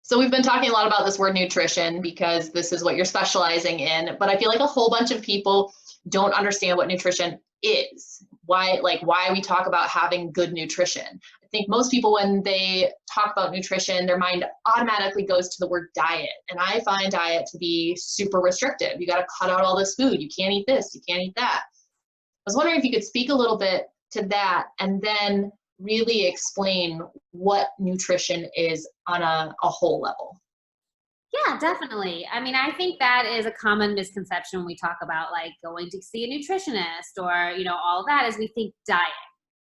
So we've been talking a lot about this word nutrition because this is what you're specializing in, but I feel like a whole bunch of people don't understand what nutrition is. Why we talk about having good nutrition. I think most people, when they talk about nutrition, their mind automatically goes to the word diet. And I find diet to be super restrictive. You got to cut out all this food. You can't eat this, you can't eat that. I was wondering if you could speak a little bit to that and then really explain what nutrition is on a whole level. Yeah, definitely. I mean, I think that is a common misconception when we talk about like going to see a nutritionist or, all of that is we think diet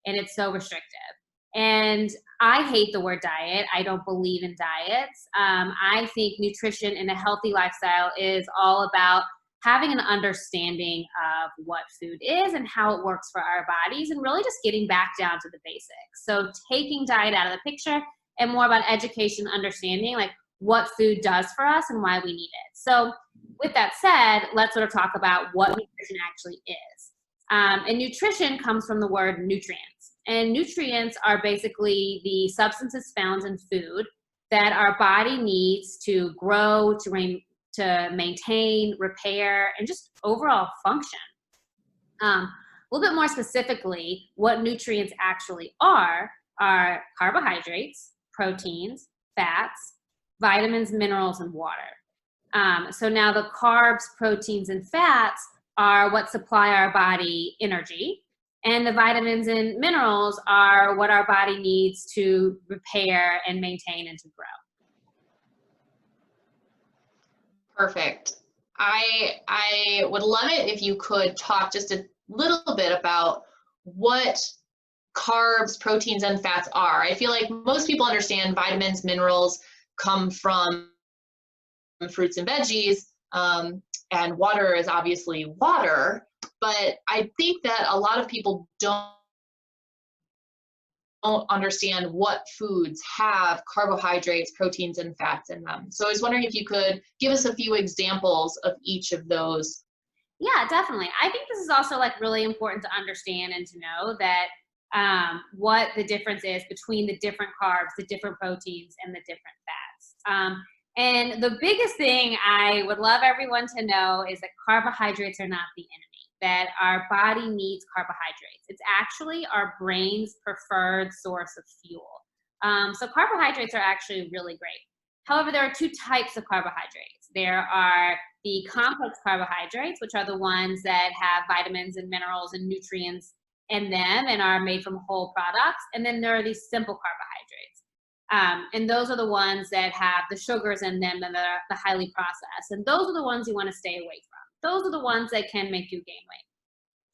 and it's so restrictive. And I hate the word diet. I don't believe in diets. I think nutrition in a healthy lifestyle is all about having an understanding of what food is and how it works for our bodies and really just getting back down to the basics. So taking diet out of the picture and more about education, understanding like what food does for us and why we need it. So with that said, let's sort of talk about what nutrition actually is. And nutrition comes from the word nutrients. And nutrients are basically the substances found in food that our body needs to grow, to maintain, repair, and just overall function. A little bit more specifically, what nutrients actually are carbohydrates, proteins, fats, vitamins, minerals, and water. So now the carbs, proteins, and fats are what supply our body energy, and the vitamins and minerals are what our body needs to repair and maintain and to grow. Perfect. I would love it if you could talk just a little bit about what carbs, proteins, and fats are. I feel like most people understand vitamins, minerals come from fruits and veggies, and water is obviously water, but I think that a lot of people don't understand what foods have carbohydrates, proteins, and fats in them. So I was wondering if you could give us a few examples of each of those. Yeah, definitely. I think this is also like really important to understand and to know that what the difference is between the different carbs, the different proteins, and the different fats. And the biggest thing I would love everyone to know is that carbohydrates are not the enemy, that our body needs carbohydrates. It's actually our brain's preferred source of fuel. So carbohydrates are actually really great. However, there are two types of carbohydrates. There are the complex carbohydrates, which are the ones that have vitamins and minerals and nutrients in them and are made from whole products. And then there are these simple carbohydrates. And those are the ones that have the sugars in them and are the highly processed. And those are the ones you want to stay away from. Those are the ones that can make you gain weight.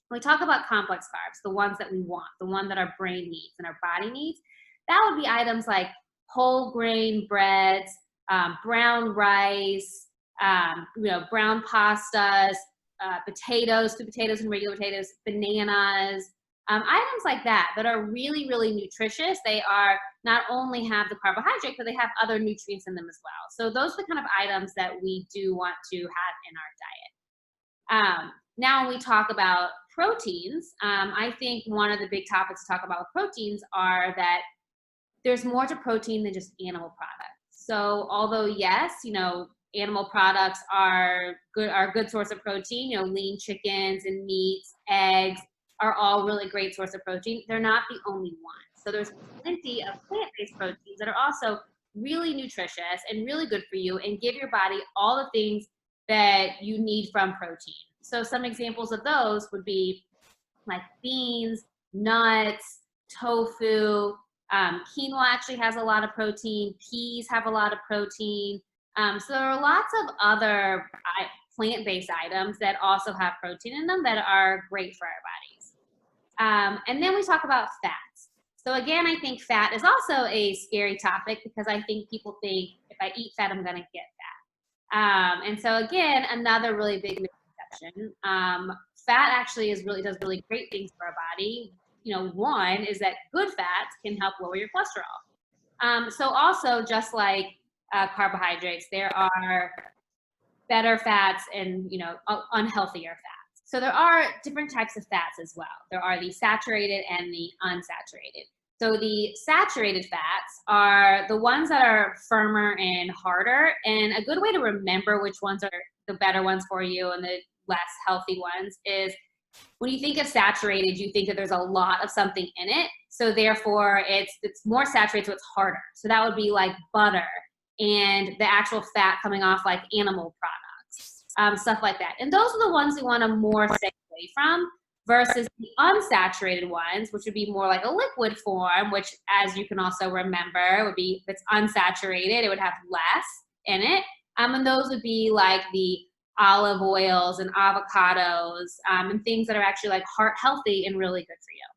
When we talk about complex carbs, the ones that we want, the one that our brain needs and our body needs, that would be items like whole grain breads, brown rice, brown pastas, potatoes, sweet potatoes and regular potatoes, bananas, items like that are really, really nutritious. They are not only have the carbohydrate, but they have other nutrients in them as well. So those are the kind of items that we do want to have in our diet. Now, when we talk about proteins, I think one of the big topics to talk about with proteins are that there's more to protein than just animal products. So although yes, animal products are a good source of protein, lean chickens and meats, eggs are all really great source of protein. They're not the only ones. So there's plenty of plant-based proteins that are also really nutritious and really good for you and give your body all the things that you need from protein. So some examples of those would be like beans, nuts, tofu. Quinoa actually has a lot of protein. Peas have a lot of protein. So there are lots of other plant-based items that also have protein in them that are great for our bodies. And then we talk about fats. So again, I think fat is also a scary topic because I think people think if I eat fat, I'm going to get fat. And so again, another really big misconception. Fat actually does really great things for our body. One is that good fats can help lower your cholesterol. So also just like carbohydrates, there are better fats and unhealthier fats. So there are different types of fats as well. There are the saturated and the unsaturated. So the saturated fats are the ones that are firmer and harder. And a good way to remember which ones are the better ones for you and the less healthy ones is when you think of saturated, you think that there's a lot of something in it. So therefore it's more saturated, so it's harder. So that would be like butter and the actual fat coming off like animal products, stuff like that. And those are the ones we want to more stay away from versus the unsaturated ones, which would be more like a liquid form, which as you can also remember would be, if it's unsaturated, it would have less in it. And those would be like the olive oils and avocados and things that are actually like heart healthy and really good for you.